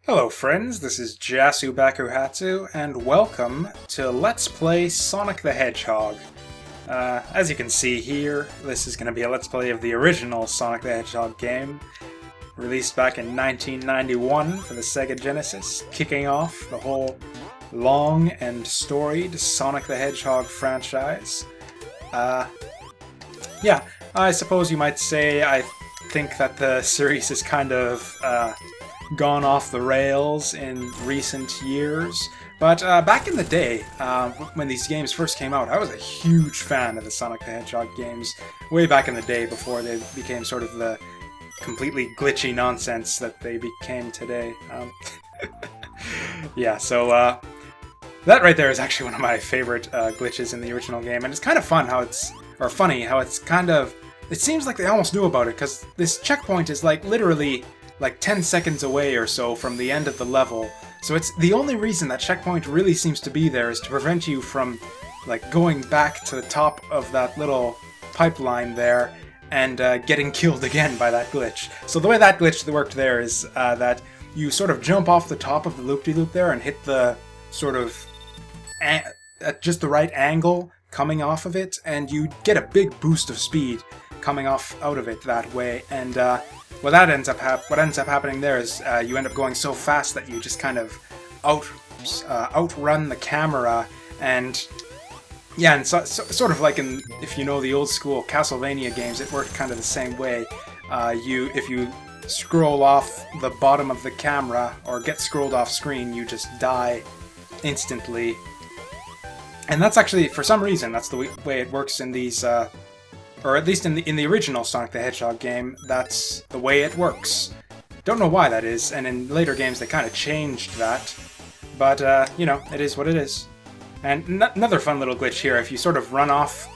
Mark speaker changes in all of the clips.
Speaker 1: Hello friends, this is Jasu Bakuhatsu, and welcome to Let's Play Sonic the Hedgehog. As you can see here, this is going to be a Let's Play of the original Sonic the Hedgehog game, released back in 1991 for the Sega Genesis, kicking off the whole long and storied Sonic the Hedgehog franchise. Yeah, I suppose you might say I think that the series is kind of gone off the rails in recent years. But back in the day, when these games first came out, I was a huge fan of the Sonic the Hedgehog games, way back in the day before they became sort of the completely glitchy nonsense that they became today. Yeah, so that right there is actually one of my favorite glitches in the original game, and it's kind of fun how it's, or funny how it's kind of, it seems like they almost knew about it, because this checkpoint is like literally like 10 seconds away or so from the end of the level. So it's the only reason that checkpoint really seems to be there is to prevent you from like going back to the top of that little pipeline there and getting killed again by that glitch. So the way that glitch worked there is that you sort of jump off the top of the loop-de-loop there and hit the sort of at just the right angle coming off of it, and you get a big boost of speed coming off out of it that way. And what ends up happening there is you end up going so fast that you just kind of outrun the camera, and yeah, and sort of like in, if you know the old school Castlevania games, it worked kind of the same way. If you scroll off the bottom of the camera or get scrolled off screen, you just die instantly. And that's actually, for some reason, that's the way it works in these. Or at least in the original Sonic the Hedgehog game, that's the way it works. Don't know why that is, and in later games they kind of changed that. But, you know, it is what it is. And another fun little glitch here, if you sort of run off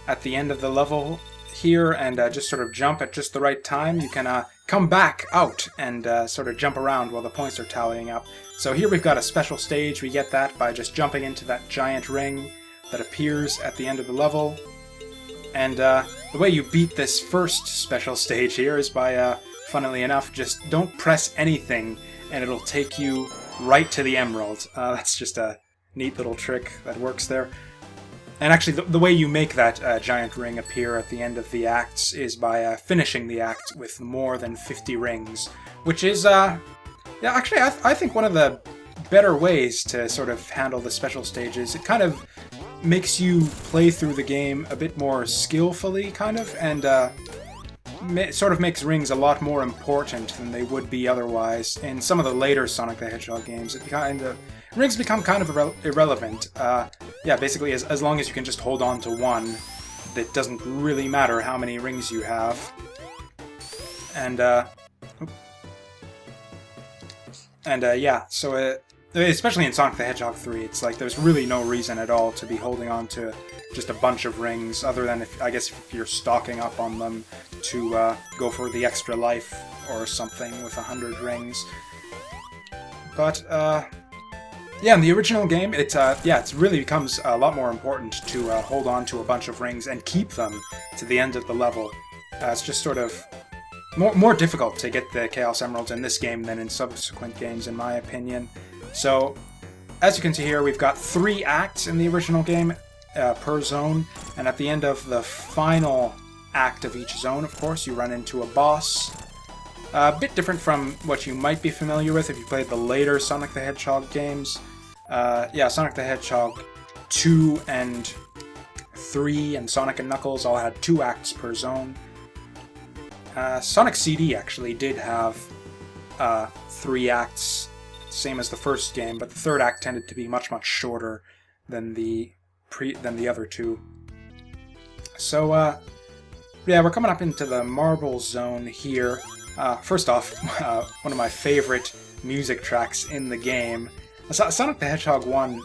Speaker 1: at the end of the level here and just sort of jump at just the right time, you can come back out and sort of jump around while the points are tallying up. So here we've got a special stage. We get that by just jumping into that giant ring that appears at the end of the level. And the way you beat this first special stage here is by, funnily enough, just don't press anything and it'll take you right to the emerald. That's just a neat little trick that works there. And actually, the way you make that giant ring appear at the end of the acts is by finishing the act with more than 50 rings, which is, yeah, actually, I think one of the better ways to sort of handle the special stages. It kind of makes you play through the game a bit more skillfully, kind of, and sort of makes rings a lot more important than they would be otherwise. In some of the later Sonic the Hedgehog games, rings become kind of irrelevant. Yeah, basically, as long as you can just hold on to one, it doesn't really matter how many rings you have. And yeah, so especially in Sonic the Hedgehog 3, it's like there's really no reason at all to be holding on to just a bunch of rings, other than, I guess, if you're stocking up on them to go for the extra life or something with 100 rings. But, yeah, in the original game, it really becomes a lot more important to hold on to a bunch of rings and keep them to the end of the level. It's just sort of more difficult to get the Chaos Emeralds in this game than in subsequent games, in my opinion. So, as you can see here, we've got 3 acts in the original game per zone, and at the end of the final act of each zone, of course, you run into a boss. A bit different from what you might be familiar with if you played the later Sonic the Hedgehog games. Yeah, Sonic the Hedgehog 2 and 3 and Sonic and Knuckles all had 2 acts per zone. Sonic CD actually did have 3 acts, same as the first game, but the third act tended to be much shorter than the other 2. So yeah, we're coming up into the Marble Zone here. First off, one of my favorite music tracks in the game. Sonic the Hedgehog 1,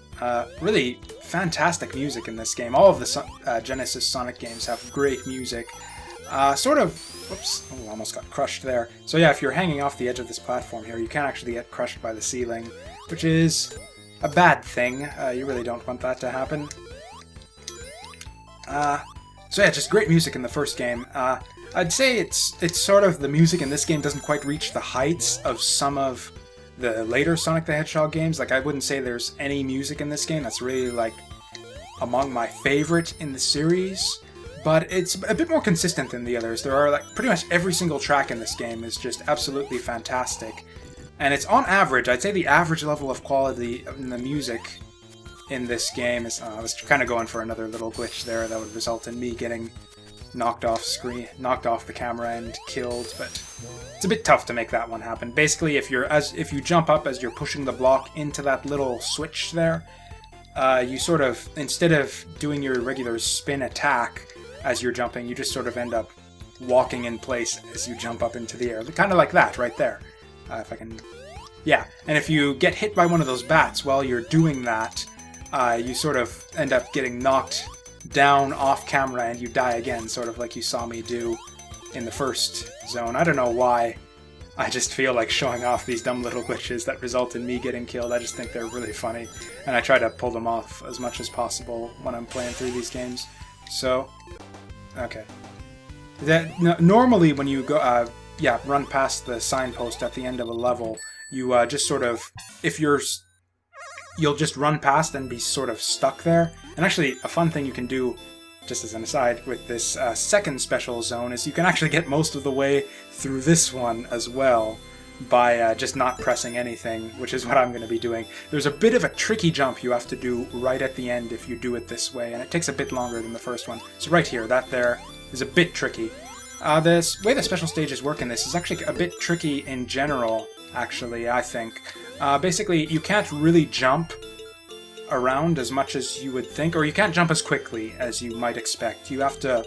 Speaker 1: really fantastic music in this game. All of the Genesis Sonic games have great music. Whoops, oh, almost got crushed there. So yeah, if you're hanging off the edge of this platform here, you can actually get crushed by the ceiling, which is a bad thing. You really don't want that to happen. So yeah, just great music in the first game. I'd say it's sort of, the music in this game doesn't quite reach the heights of some of the later Sonic the Hedgehog games. Like, I wouldn't say there's any music in this game that's really, like, among my favorite in the series, but it's a bit more consistent than the others. There are, like, pretty much every single track in this game is just absolutely fantastic. And it's on average, I'd say the average level of quality in the music in this game is... I was kind of going for another little glitch there that would result in me getting knocked off the camera and killed, but it's a bit tough to make that one happen. Basically, if you jump up as you're pushing the block into that little switch there, you sort of, instead of doing your regular spin attack as you're jumping, you just sort of end up walking in place as you jump up into the air. Kind of like that right there. If I can... Yeah, and if you get hit by one of those bats while you're doing that, you sort of end up getting knocked down off camera and you die again, sort of like you saw me do in the first zone. I don't know why. I just feel like showing off these dumb little glitches that result in me getting killed. I just think they're really funny, and I try to pull them off as much as possible when I'm playing through these games. So, okay. Normally when you go, run past the signpost at the end of a level, you just sort of, you'll just run past and be sort of stuck there. And actually, a fun thing you can do, just as an aside, with this second special zone is you can actually get most of the way through this one as well by just not pressing anything, which is what I'm going to be doing. There's a bit of a tricky jump you have to do right at the end if you do it this way, and it takes a bit longer than the first one. So right here, that there is a bit tricky. The way the special stages work in this is actually a bit tricky in general, actually, I think. Basically, you can't really jump around as much as you would think, or you can't jump as quickly as you might expect. You have to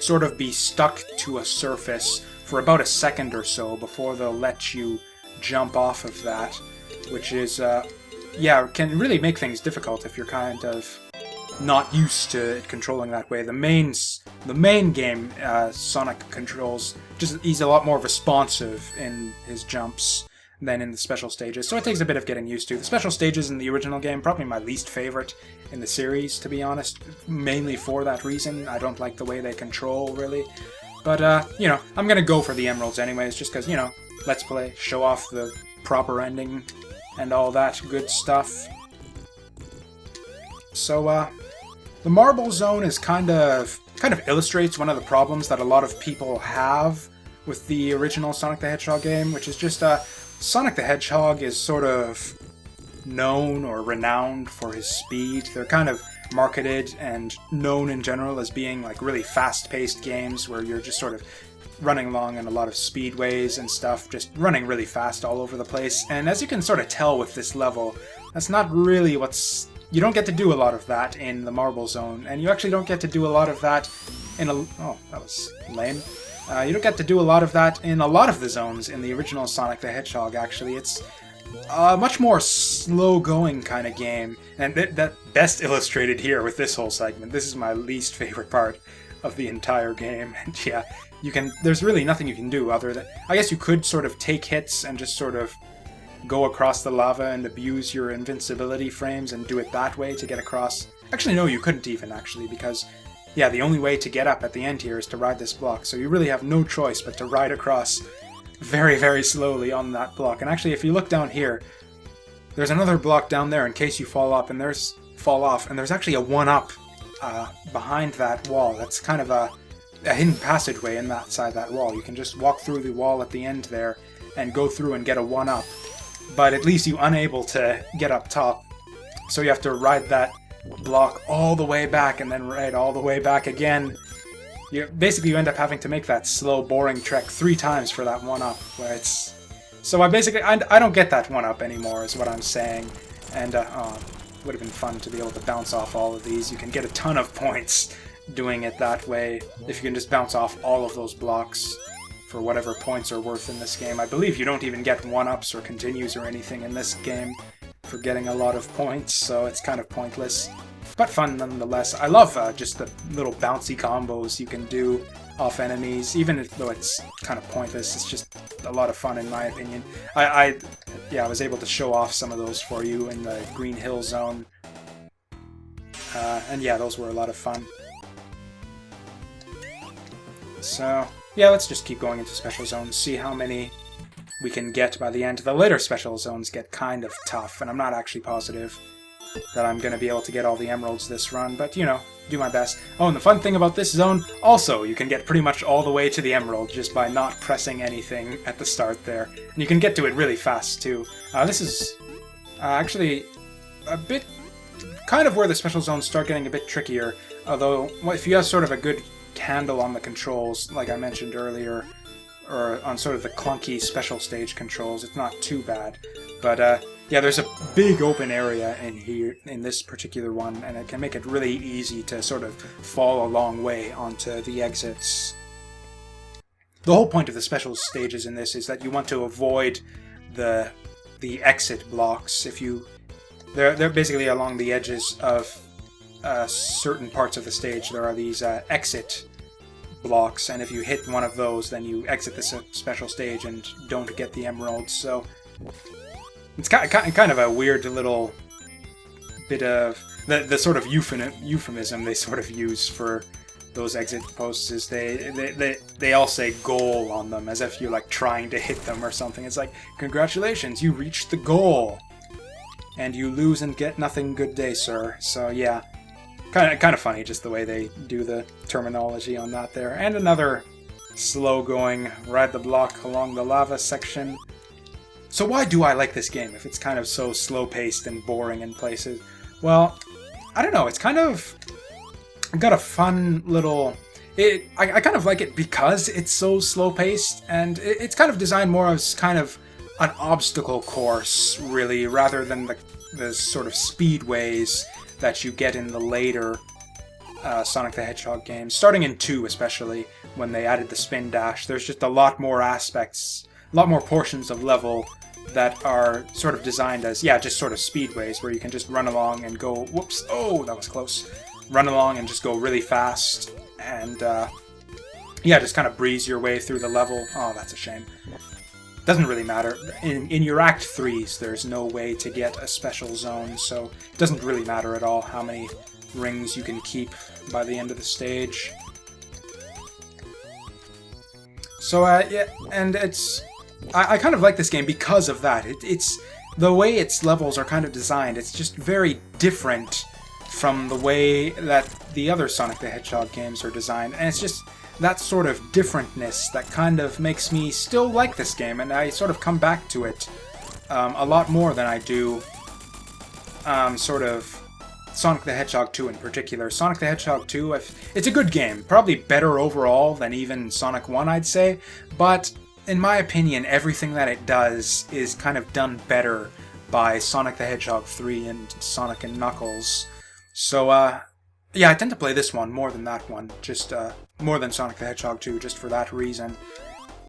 Speaker 1: sort of be stuck to a surface for about a second or so before they'll let you jump off of that, which is, can really make things difficult if you're kind of not used to it controlling that way. The main game, Sonic controls, he's a lot more responsive in his jumps than in the special stages, so it takes a bit of getting used to. The special stages in the original game, probably my least favorite in the series, to be honest, mainly for that reason. I don't like the way they control, really. But, I'm gonna go for the emeralds anyways, just because, let's play, show off the proper ending, and all that good stuff. So, the marble zone is kind of illustrates one of the problems that a lot of people have with the original Sonic the Hedgehog game, which is just, Sonic the Hedgehog is sort of known or renowned for his speed. They're kind of marketed and known in general as being like really fast-paced games where you're just sort of running along in a lot of speedways and stuff, just running really fast all over the place. And as you can sort of tell with this level, that's not really you don't get to do a lot of that in the Marble Zone, and you actually don't get to do a lot of that in oh, that was lame. You don't get to do a lot of that in a lot of the zones in the original Sonic the Hedgehog, actually. It's a much more slow-going kind of game, and that best illustrated here with this whole segment. This is my least favorite part of the entire game, and yeah, there's really nothing you can do other than... I guess you could sort of take hits and just sort of go across the lava and abuse your invincibility frames and do it that way to get across. Actually, no, you couldn't even, actually, because... yeah, the only way to get up at the end here is to ride this block, so you really have no choice but to ride across very, very slowly on that block. And actually, if you look down here, there's another block down there in case you fall off, and there's actually a one-up behind that wall. That's kind of a hidden passageway in that side of that wall. You can just walk through the wall at the end there and go through and get a one-up, but it leaves you unable to get up top, so you have to ride that block all the way back and then ride all the way back again. Basically, you end up having to make that slow, boring trek 3 times for that one-up, where it's... So I don't get that one-up anymore, is what I'm saying, and it would have been fun to be able to bounce off all of these. You can get a ton of points doing it that way, if you can just bounce off all of those blocks for whatever points are worth in this game. I believe you don't even get one-ups or continues or anything in this game for getting a lot of points, so it's kind of pointless, but fun nonetheless. I love just the little bouncy combos you can do off enemies, even though it's kind of pointless. It's just a lot of fun in my opinion. I was able to show off some of those for you in the Green Hill Zone, and yeah, those were a lot of fun. So yeah, let's just keep going into special zones, see how many we can get by the end. The later special zones get kind of tough, and I'm not actually positive that I'm going to be able to get all the emeralds this run, but, you know, do my best. Oh, and the fun thing about this zone, also, you can get pretty much all the way to the emerald just by not pressing anything at the start there. And you can get to it really fast, too. This is actually a bit kind of where the special zones start getting a bit trickier, although if you have sort of a good handle on the controls, like I mentioned earlier, or on sort of the clunky special stage controls, it's not too bad. But yeah, there's a big open area in here, in this particular one, and it can make it really easy to sort of fall a long way onto the exits. The whole point of the special stages in this is that you want to avoid the exit blocks. If you, they're basically along the edges of certain parts of the stage. There are these exit blocks, and if you hit one of those, then you exit the special stage and don't get the emeralds. So it's kind of a weird little bit of the sort of euphemism they sort of use for those exit posts is they all say goal on them, as if you're like trying to hit them or something. It's like, congratulations, you reached the goal, and you lose and get nothing. Good day, sir. So yeah. Kind of funny, just the way they do the terminology on that there. And another slow-going ride the block along the lava section. So why do I like this game if it's kind of so slow-paced and boring in places? Well, I don't know. It's kind of got a fun little... I kind of like it because it's so slow-paced, and it's kind of designed more as kind of an obstacle course, really, rather than the sort of speedways that you get in the later Sonic the Hedgehog games. Starting in 2 especially, when they added the spin dash, there's just a lot more aspects, a lot more portions of level that are sort of designed as, yeah, just sort of speedways, where you can just run along and go, whoops, oh, that was close. Run along and just go really fast, and yeah, just kind of breeze your way through the level. Oh, that's a shame. Doesn't really matter. In your Act 3s, there's no way to get a special zone, so it doesn't really matter at all how many rings you can keep by the end of the stage. So, yeah, and it's... I kind of like this game because of that. It's the way its levels are kind of designed. It's just very different from the way that the other Sonic the Hedgehog games are designed, and it's just that sort of differentness that kind of makes me still like this game, and I sort of come back to it a lot more than I do sort of Sonic the Hedgehog 2 in particular. Sonic the Hedgehog 2, it's a good game, probably better overall than even Sonic 1, I'd say, but in my opinion, everything that it does is kind of done better by Sonic the Hedgehog 3 and Sonic and Knuckles. So, yeah, I tend to play this one more than that one, just more than Sonic the Hedgehog 2, just for that reason.